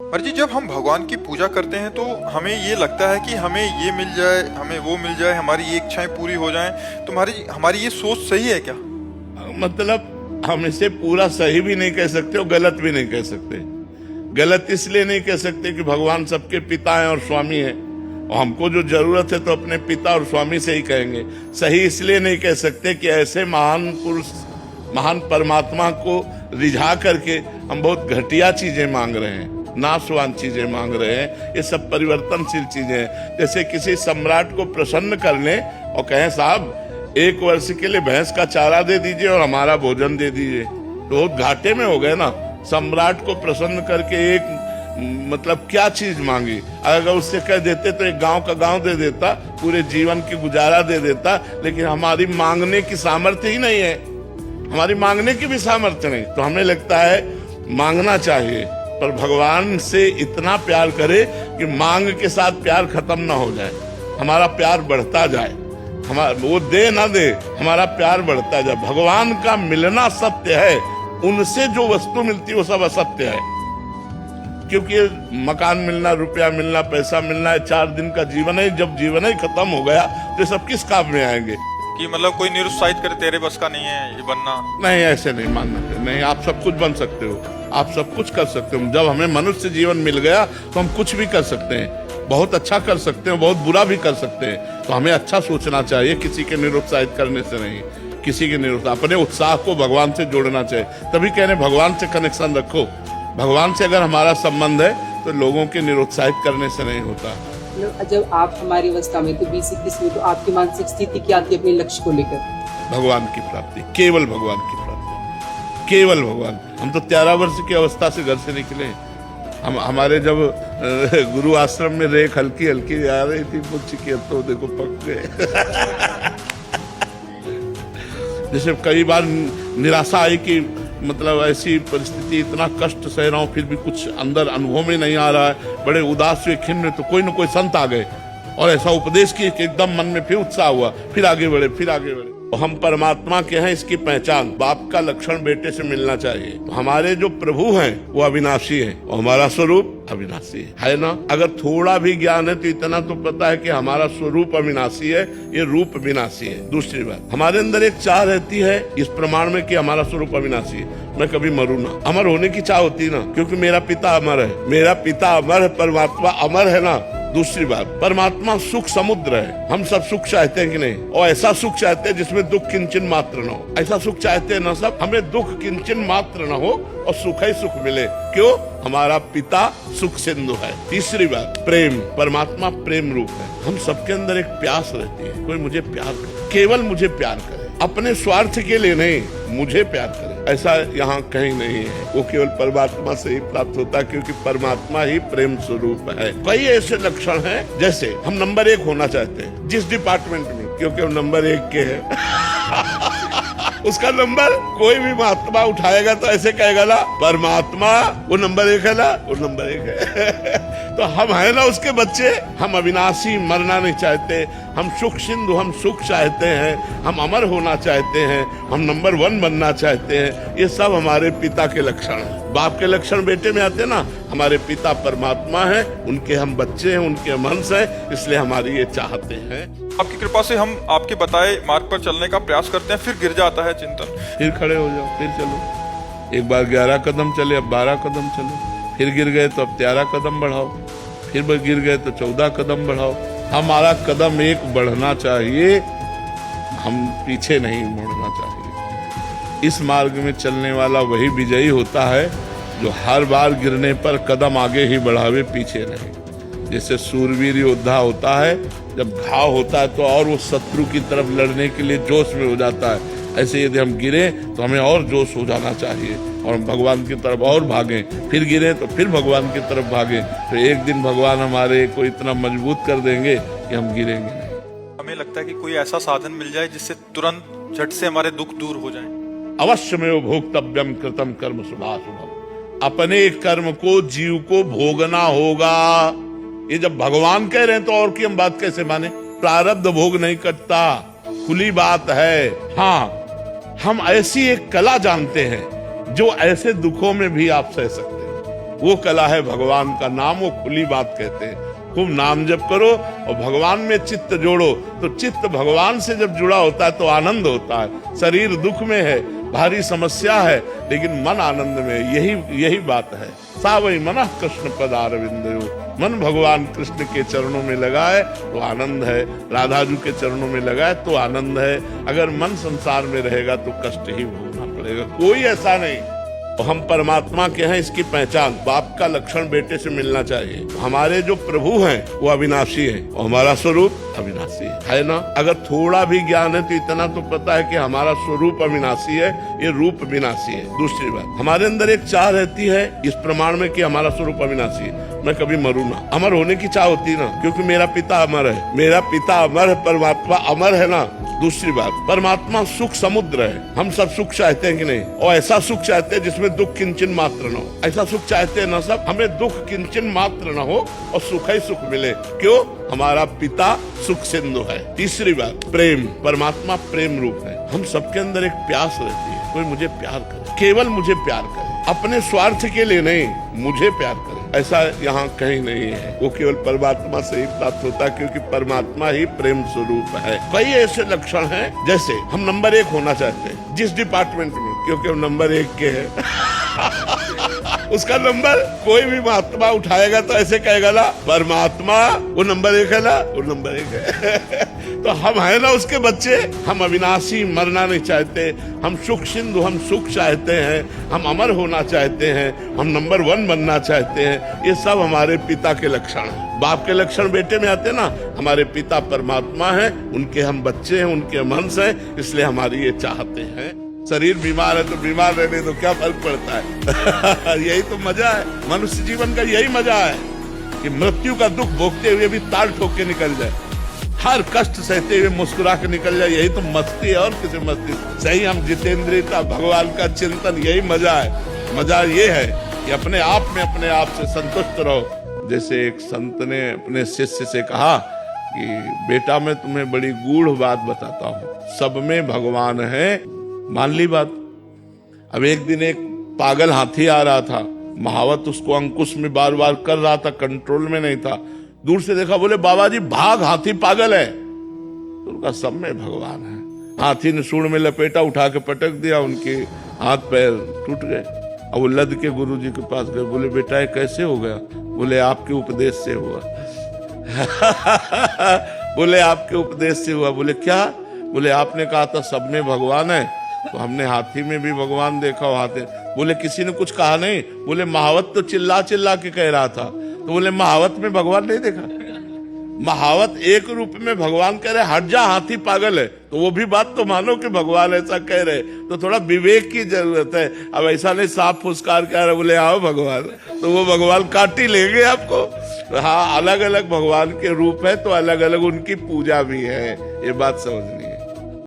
पर जी जब हम भगवान की पूजा करते हैं तो हमें ये लगता है कि हमें ये मिल जाए, हमें वो मिल जाए, हमारी ये इच्छाएं पूरी हो जाएं। तो हमारी हमारी ये सोच सही है क्या? मतलब हम इसे पूरा सही भी नहीं कह सकते और गलत भी नहीं कह सकते। गलत इसलिए नहीं कह सकते कि भगवान सबके पिता हैं और स्वामी हैं, और हमको जो जरूरत है तो अपने पिता और स्वामी से ही कहेंगे। सही इसलिए नहीं कह सकते कि ऐसे महान पुरुष, महान परमात्मा को रिझा करके हम बहुत घटिया चीजें मांग रहे हैं, नाशवान चीजें मांग रहे हैं। ये सब परिवर्तनशील चीजें हैं। जैसे किसी सम्राट को प्रसन्न कर लें और कहें साहब 1 वर्ष के लिए भैंस का चारा दे दीजिए और हमारा भोजन दे दीजिए, तो बहुत घाटे में हो गए ना। सम्राट को प्रसन्न करके एक मतलब क्या चीज मांगी? अगर उससे कह देते तो एक गांव का गांव दे देता, पूरे जीवन की गुजारा दे देता। लेकिन हमारी मांगने की सामर्थ्य ही नहीं है, हमारी मांगने की भी सामर्थ्य नहीं। तो हमें लगता है मांगना चाहिए, पर भगवान से इतना प्यार करे कि मांग के साथ प्यार खत्म ना हो जाए, हमारा प्यार बढ़ता जाए। हमारा वो दे ना दे, हमारा प्यार बढ़ता जाए। भगवान का मिलना सत्य है, उनसे जो वस्तु मिलती है वो सब असत्य है। क्योंकि मकान मिलना, रुपया मिलना, पैसा मिलना है 4 दिन का जीवन है। जब जीवन ही खत्म हो गया तो सब किस काम में आएंगे? कि मतलब कोई निरुत्साहित करे तेरे बस का नहीं है ये बनना। नहीं, ऐसे नहीं मानना चाहिए। नहीं, आप सब कुछ बन सकते हो, आप सब कुछ कर सकते हो। जब हमें मनुष्य जीवन मिल गया तो हम कुछ भी कर सकते हैं, बहुत अच्छा कर सकते हैं, बहुत बुरा भी कर सकते हैं। तो हमें अच्छा सोचना चाहिए, किसी के निरुत्साहित करने से नहीं, किसी के निरुत्साह, अपने उत्साह को भगवान से जोड़ना चाहिए। तभी कह रहे भगवान से कनेक्शन रखो। भगवान से अगर हमारा संबंध है तो लोगों के निरुत्साहित करने से नहीं होता। जब आप हमारी अवस्था में तो 20-21 में, तो आपकी मानसिक स्थिति क्या थी अपने लक्ष्य को लेकर? भगवान की प्राप्ति, केवल भगवान की प्राप्ति, केवल भगवान। हम तो 13 वर्ष की अवस्था से घर से निकले। हम हमारे जब गुरु आश्रम में रेख हल्की हल्की आ रही थी मुझ की, अब तो देखो पक गए। जैसे कई बार निराशा आई कि मतलब ऐसी परिस्थिति, इतना कष्ट सह रहा हूं फिर भी कुछ अंदर अनुभव में नहीं आ रहा है, बड़े उदास हुए, खिन्न। तो कोई न कोई संत आ गए और ऐसा उपदेश किए कि एकदम मन में फिर उत्साह हुआ, फिर आगे बढ़े, फिर आगे बढ़े। तो हम परमात्मा के हैं, इसकी पहचान बाप का लक्षण बेटे से मिलना चाहिए। तो हमारे जो प्रभु हैं वो अविनाशी हैं और हमारा स्वरूप अविनाशी है ना। अगर थोड़ा भी ज्ञान है तो इतना तो पता है कि हमारा स्वरूप अविनाशी है, ये रूप विनाशी है। दूसरी बात, हमारे अंदर एक चाह रहती है इस प्रमाण में कि हमारा स्वरूप अविनाशी है, मैं कभी मरूं ना। अमर होने की चाह होती है ना, क्योंकि मेरा पिता अमर है, मेरा पिता अमर है, परमात्मा अमर है ना। दूसरी बात, परमात्मा सुख समुद्र है। हम सब सुख चाहते हैं कि नहीं? और ऐसा सुख चाहते हैं जिसमें दुख किंचन मात्र न हो। ऐसा सुख चाहते हैं ना सब, हमें दुख किंचन मात्र न हो और सुख ही सुख मिले। क्यों? हमारा पिता सुख सिंधु है। तीसरी बात, प्रेम, परमात्मा प्रेम रूप है। हम सबके अंदर एक प्यास रहती है, कोई मुझे प्यार करे, केवल मुझे प्यार करे, अपने स्वार्थ के लिए नहीं, मुझे प्यार करे। ऐसा यहाँ कहीं नहीं है, वो केवल परमात्मा से ही प्राप्त होता है, क्योंकि परमात्मा ही प्रेम स्वरूप है। कई ऐसे लक्षण हैं, जैसे हम नंबर 1 होना चाहते हैं जिस डिपार्टमेंट में, क्योंकि हम नंबर 1 के हैं। उसका नंबर कोई भी महात्मा उठाएगा तो ऐसे कहेगा ना, परमात्मा वो नंबर 1 है ना, वो नंबर 1 है। तो हम है ना उसके बच्चे। हम अविनाशी, मरना नहीं चाहते, हम सुख सिंधु, हम सुख चाहते हैं, हम अमर होना चाहते हैं, हम नंबर 1 बनना चाहते हैं। ये सब हमारे पिता के लक्षण हैं। बाप के लक्षण बेटे में आते हैं ना। हमारे पिता परमात्मा है, उनके हम बच्चे हैं, उनके हम अंश हैं, इसलिए हमारी ये चाहते हैं। आपकी कृपा से हम आपके बताए मार्ग पर चलने का प्रयास करते हैं, फिर गिर जाता है चिंतन। फिर खड़े हो जाओ, फिर चलो। एक बार 11 कदम चले, अब 12 कदम चलो। फिर गिर गए तो अब 13 कदम बढ़ाओ, फिर गिर गए तो 14 कदम बढ़ाओ। हमारा कदम एक बढ़ना चाहिए, हम पीछे नहीं मुड़ना चाहिए। इस मार्ग में चलने वाला वही विजयी होता है जो हर बार गिरने पर कदम आगे ही बढ़ावे, पीछे नहीं। जैसे सूरवीर योद्धा होता है, जब घाव होता है तो और वो शत्रु की तरफ लड़ने के लिए जोश में हो जाता है। ऐसे यदि हम गिरे तो हमें और जोश हो जाना चाहिए और हम भगवान की तरफ और भागें। फिर गिरे तो फिर भगवान की तरफ भागें, तो एक दिन भगवान हमारे को इतना मजबूत कर देंगे कि हम गिरेंगे नहीं। हमें लगता है कि कोई ऐसा साधन मिल जाए जिससे तुरंत झट से हमारे दुख दूर हो जाएं। अवश्यमेव भोक्तव्यम कृतम कर्म शुभाशुभम। अपने कर्म को, जीव को भोगना होगा। ये जब भगवान कह रहे हैं तो और की हम बात कैसे माने? प्रारब्ध भोग नहीं कटता, खुली बात है। हाँ, हम ऐसी एक कला जानते हैं जो ऐसे दुखों में भी आप सह सकते हैं। वो कला है भगवान का नाम, वो खुली बात कहते हैं। खूब नाम जप करो और भगवान में चित्त जोड़ो, तो चित्त भगवान से जब जुड़ा होता है तो आनंद होता है। शरीर दुख में है, भारी समस्या है, लेकिन मन आनंद में है। यही बात है। सा वही मन कृष्ण पदारविंदयो, मन भगवान कृष्ण के चरणों में लगा है तो आनंद है, राधा जी के चरणों में लगा है तो आनंद है। अगर मन संसार में रहेगा तो कष्ट ही भोगना पड़ेगा, कोई ऐसा नहीं। तो हम परमात्मा के हैं, इसकी पहचान बाप का लक्षण बेटे से मिलना चाहिए। हमारे जो प्रभु हैं वो अविनाशी है और हमारा स्वरूप अविनाशी है ना। अगर थोड़ा भी ज्ञान है तो इतना तो पता है कि हमारा स्वरूप अविनाशी है, ये रूप विनाशी है। दूसरी बात, हमारे अंदर एक चाह रहती है इस प्रमाण में कि हमारा स्वरूप अविनाशी है, मैं कभी मरूं ना। अमर होने की चाह होती है ना, क्योंकि मेरा पिता अमर है, मेरा पिता अमर है, परमात्मा अमर है ना। दूसरी बात, परमात्मा सुख समुद्र है। हम सब सुख चाहते हैं कि नहीं? और ऐसा सुख चाहते हैं जिसमें दुख किंचन मात्र न हो। ऐसा सुख चाहते हैं ना सब, हमें दुख किंचन मात्र न हो और सुख ही सुख मिले। क्यों? हमारा पिता सुख सिंधु है। तीसरी बात, प्रेम, परमात्मा प्रेम रूप है। हम सबके अंदर एक प्यास रहती है, कोई मुझे प्यार करे, केवल मुझे प्यार करे, अपने स्वार्थ के लिए नहीं, मुझे प्यार करे। ऐसा यहाँ कहीं नहीं है, वो केवल परमात्मा से ही प्राप्त होता है, क्योंकि परमात्मा ही प्रेम स्वरूप है। कई ऐसे लक्षण हैं, जैसे हम नंबर 1 होना चाहते हैं जिस डिपार्टमेंट में, क्योंकि हम नंबर 1 के हैं उसका नंबर कोई भी महात्मा उठाएगा तो ऐसे कहेगा ना, परमात्मा वो नंबर 1 है ना, वो नंबर 1 है तो हम है ना उसके बच्चे। हम अविनाशी, मरना नहीं चाहते, हम सुख सिंधु, हम सुख चाहते हैं, हम अमर होना चाहते हैं, हम नंबर 1 बनना चाहते हैं। ये सब हमारे पिता के लक्षण हैं। बाप के लक्षण बेटे में आते ना, हमारे पिता परमात्मा है, उनके हम बच्चे हैं, उनके हम अंश हैं, इसलिए हमारी ये चाहते हैं। शरीर बीमार है तो बीमार रहने तो क्या फर्क पड़ता है यही तो मजा है मनुष्य जीवन का, यही मजा है कि मृत्यु का दुख भोगते हुए भी ताल ठोक के निकल जाए, हर कष्ट सहते हुए मुस्कुरा के निकल जाए, यही तो मस्ती है। और किसी मस्ती सही हम जितेंद्रियता, भगवान का चिंतन, यही मजा है। मजा ये है कि अपने आप में अपने आप से संतुष्ट रहो। जैसे एक संत ने अपने शिष्य से कहा कि बेटा मैं तुम्हें बड़ी गूढ़ बात बताता हूँ, सब में भगवान है, मान ली बात। अब एक दिन एक पागल हाथी आ रहा था, महावत उसको अंकुश में बार बार कर रहा था, कंट्रोल में नहीं था। दूर से देखा, बोले बाबा जी भाग, हाथी पागल है। तो उनका सब में भगवान है। हाथी ने सूंड में लपेटा, उठा के पटक दिया, उनके हाथ पैर टूट गए। अब वो लद के गुरु जी के पास गए, बोले बेटा ये कैसे हो गया? बोले आपके उपदेश से हुआ बोले आपके उपदेश से हुआ। बोले क्या? बोले आपने कहा था सब में भगवान है, तो हमने हाथी में भी भगवान देखा। हाथी बोले किसी ने कुछ कहा नहीं? बोले महावत तो चिल्ला चिल्ला के कह रहा था। तो बोले महावत में भगवान नहीं देखा? महावत एक रूप में भगवान कह रहे हट जा हाथी पागल है, तो वो भी बात तो मानो कि भगवान ऐसा कह रहे, तो थोड़ा विवेक की जरूरत है। अब ऐसा नहीं साफ फुसकार कह रहे बोले आओ भगवान, तो वो भगवान काट ही लेंगे आपको। हाँ, अलग अलग भगवान के रूप है तो अलग अलग उनकी पूजा भी है, ये बात समझनी।